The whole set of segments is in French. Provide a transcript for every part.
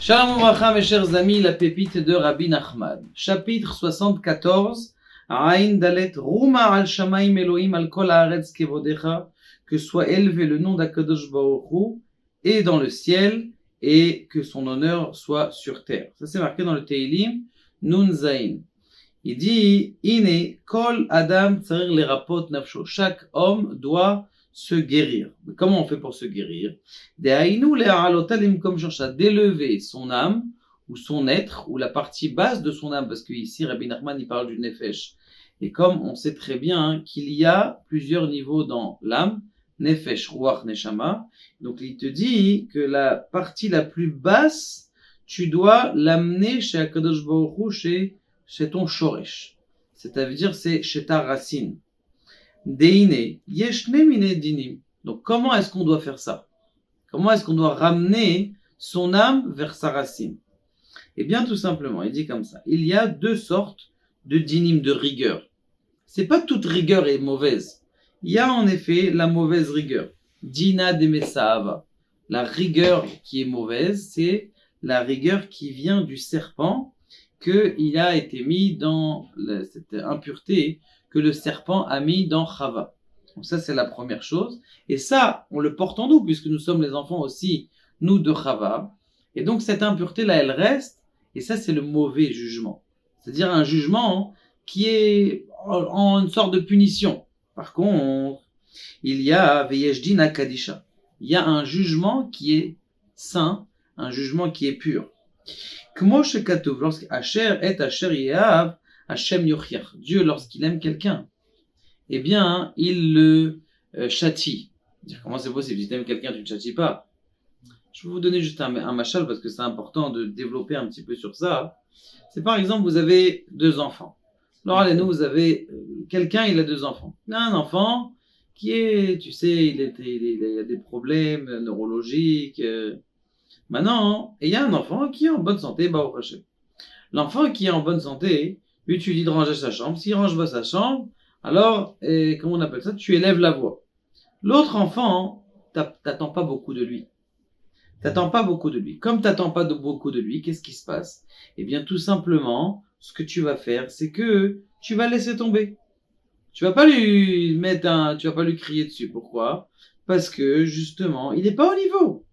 Shalom Ouvracha, mes chers amis, la pépite de Rabbi Nachman. Chapitre 74. Aïn Dalet Rouma al Shamaim Elohim al Kol Haaretz Kevodecha. Que soit élevé le nom d'Akadosh Baruch Hu, et dans le ciel, et que son honneur soit sur terre. Ça c'est marqué dans le Teilim, Nun Zain. Il dit, Ine Kol Adam Tsarir Lerapot Nafsho. Chaque homme doit se guérir. Mais comment on fait pour se guérir? D'élever son âme, ou son être, ou la partie basse de son âme, parce que ici Rabbi Nachman il parle du nefesh. Et comme on sait très bien qu'il y a plusieurs niveaux dans l'âme, nefesh, ruach, neshama, donc il te dit que la partie la plus basse, tu dois l'amener chez Akadosh Baruch Hu, chez ton shoresh. C'est-à-dire c'est chez ta racine. Deine, yeshne mine dinim. Donc comment est-ce qu'on doit faire ça? Comment est-ce qu'on doit ramener son âme vers sa racine? Eh bien tout simplement, il dit comme ça. Il y a deux sortes de dinim, de rigueur. C'est pas toute rigueur est mauvaise. Il y a en effet la mauvaise rigueur. Dina de Mesaava. La rigueur qui est mauvaise, c'est la rigueur qui vient du serpent, qu'il a été mis dans cette impureté que le serpent a mis dans Chava. Donc ça, c'est la première chose. Et ça, on le porte en nous, puisque nous sommes les enfants aussi, nous, de Chava. Et donc, cette impureté-là, elle reste. Et ça, c'est le mauvais jugement. C'est-à-dire un jugement qui est en une sorte de punition. Par contre, il y a Veyejdin Kadisha. Il y a un jugement qui est saint, un jugement qui est pur. Kmo shekatuv, lorsque Asher et Asher Yehav, Hashem Yochiach, Dieu, lorsqu'il aime quelqu'un, eh bien, il le châtie. Comment c'est possible? Si tu aimes quelqu'un, tu ne châties pas. Je vais vous donner juste un machal parce que c'est important de développer un petit peu sur ça. C'est par exemple, vous avez deux enfants. Alors, allez-nous, vous avez quelqu'un, il a deux enfants. Il a un enfant qui est, tu sais, il a des problèmes neurologiques. Maintenant, et il y a un enfant qui est en bonne santé, Baruch Hashem. L'enfant qui est en bonne santé, lui, tu lui dis de ranger sa chambre. S'il range pas sa chambre, alors, comment on appelle ça? Tu élèves la voix. L'autre enfant, t'attends pas beaucoup de lui. T'attends pas beaucoup de lui. Comme t'attends pas beaucoup de lui, qu'est-ce qui se passe? Eh bien, tout simplement, ce que tu vas faire, c'est que tu vas laisser tomber. Tu vas pas lui tu vas pas lui crier dessus. Pourquoi? Parce que, justement, il n'est pas au niveau.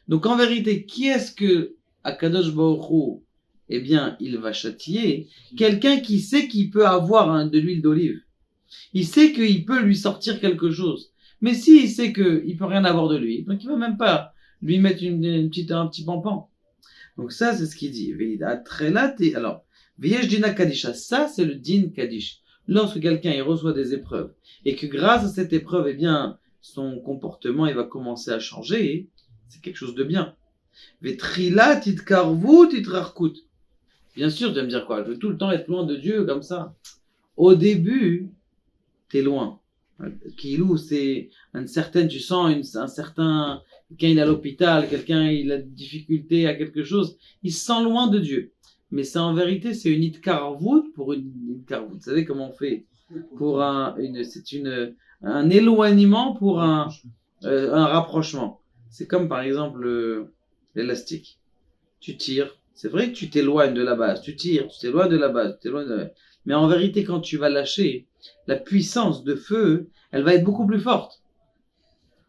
Donc, en vérité, qui est-ce que Akadosh Baruch Hu, eh bien, il va châtier? Quelqu'un qui sait qu'il peut avoir de l'huile d'olive. Il sait qu'il peut lui sortir quelque chose. Mais s'il sait qu'il peut rien avoir de lui, donc il va même pas lui mettre un petit pampan. Donc ça, c'est ce qu'il dit. Alors, Veyejdina Kadisha, ça, c'est le din Kadish. Lorsque quelqu'un, il reçoit des épreuves, et que grâce à cette épreuve, eh bien, son comportement, il va commencer à changer, c'est quelque chose de bien. Vetrila titkarvu titrarkut. Bien sûr, tu vas me dire quoi? Je veux tout le temps être loin de Dieu, comme ça. Au début, t'es loin. Kilou, c'est une certaine, tu sens un certain, quelqu'un il est à l'hôpital, quelqu'un il a des difficultés à quelque chose, il se sent loin de Dieu. Mais c'est en vérité, c'est une itkarvout pour une itkarvout. Vous savez comment on fait pour un éloignement pour un rapprochement. C'est comme par exemple l'élastique. Tu tires, c'est vrai que tu t'éloignes de la base, tu tires, tu t'éloignes de la base, mais en vérité, quand tu vas lâcher, la puissance de feu, elle va être beaucoup plus forte.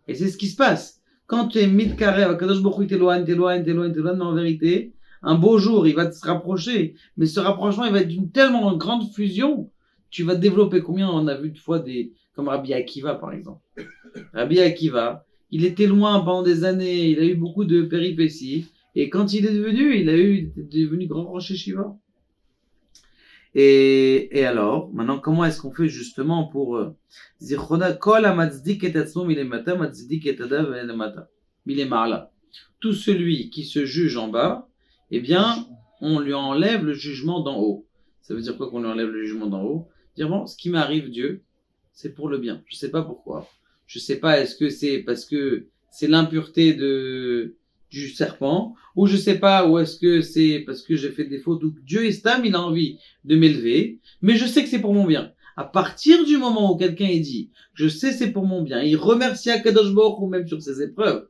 Et c'est ce qui se passe. Quand tu es mitkaré, Akadosh Baruch Hu t'éloigne, mais en vérité, un beau jour, il va se rapprocher. Mais ce rapprochement, il va être d'une tellement grande fusion, tu vas développer. Combien on a vu de fois comme Rabbi Akiva, par exemple. Rabbi Akiva, il était loin pendant des années, il a eu beaucoup de péripéties. Et quand il est devenu grand rocher Shiva. Et alors, maintenant, comment est-ce qu'on fait justement pour Zichona kol amatzdik et atzmo milemata matzdik et adav milemata milemala. Tout celui qui se juge en bas, eh bien, on lui enlève le jugement d'en haut. Ça veut dire quoi qu'on lui enlève le jugement d'en haut? Dire bon, ce qui m'arrive, Dieu, c'est pour le bien. Je sais pas pourquoi. Je sais pas, est-ce que c'est parce que c'est l'impureté du serpent, ou je sais pas, ou est-ce que c'est parce que j'ai fait des fautes, ou Dieu Estam, il a envie de m'élever, mais je sais que c'est pour mon bien. À partir du moment où quelqu'un est dit, je sais c'est pour mon bien, il remercie Akadosh Baruch Hu même sur ses épreuves.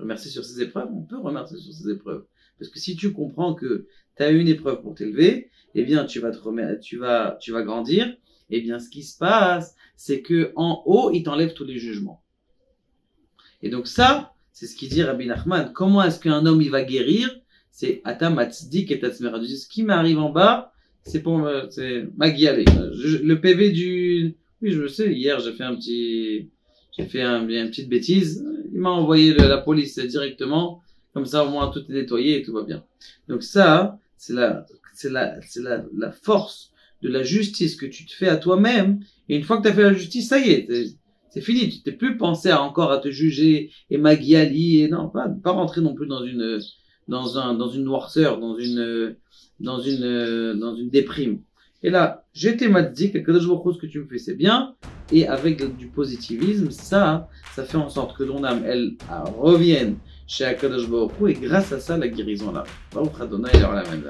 Remercier sur ses épreuves, on peut remercier sur ses épreuves. Parce que si tu comprends que tu as eu une épreuve pour t'élever, eh bien, tu vas te remettre, tu vas grandir. Eh bien, ce qui se passe, c'est que en haut, il t'enlève tous les jugements. Et donc ça, c'est ce qu'il dit Rabbi Nachman. Comment est-ce qu'un homme, il va guérir? C'est Atam Atzdik et Tatzmera. Ce qui m'arrive en bas, c'est pour me, c'est Magiale. Le PV du, oui, je le sais, hier, j'ai fait une petite bêtise. Il m'a envoyé la police directement. Comme ça, au moins, tout est nettoyé et tout va bien. Donc ça, c'est la force de la justice que tu te fais à toi-même. Et une fois que tu as fait la justice, ça y est, c'est fini. Tu t'es plus pensé encore à te juger et Magiali et non, pas rentrer non plus dans une noirceur, dans une déprime. Et là, j'étais dit que ce que tu me fais, c'est bien. Et avec du positivisme, ça fait en sorte que ton âme, elle revienne chez Akadosh Baruch Hu, et grâce à ça, la guérison là. Baruch Adonai, la même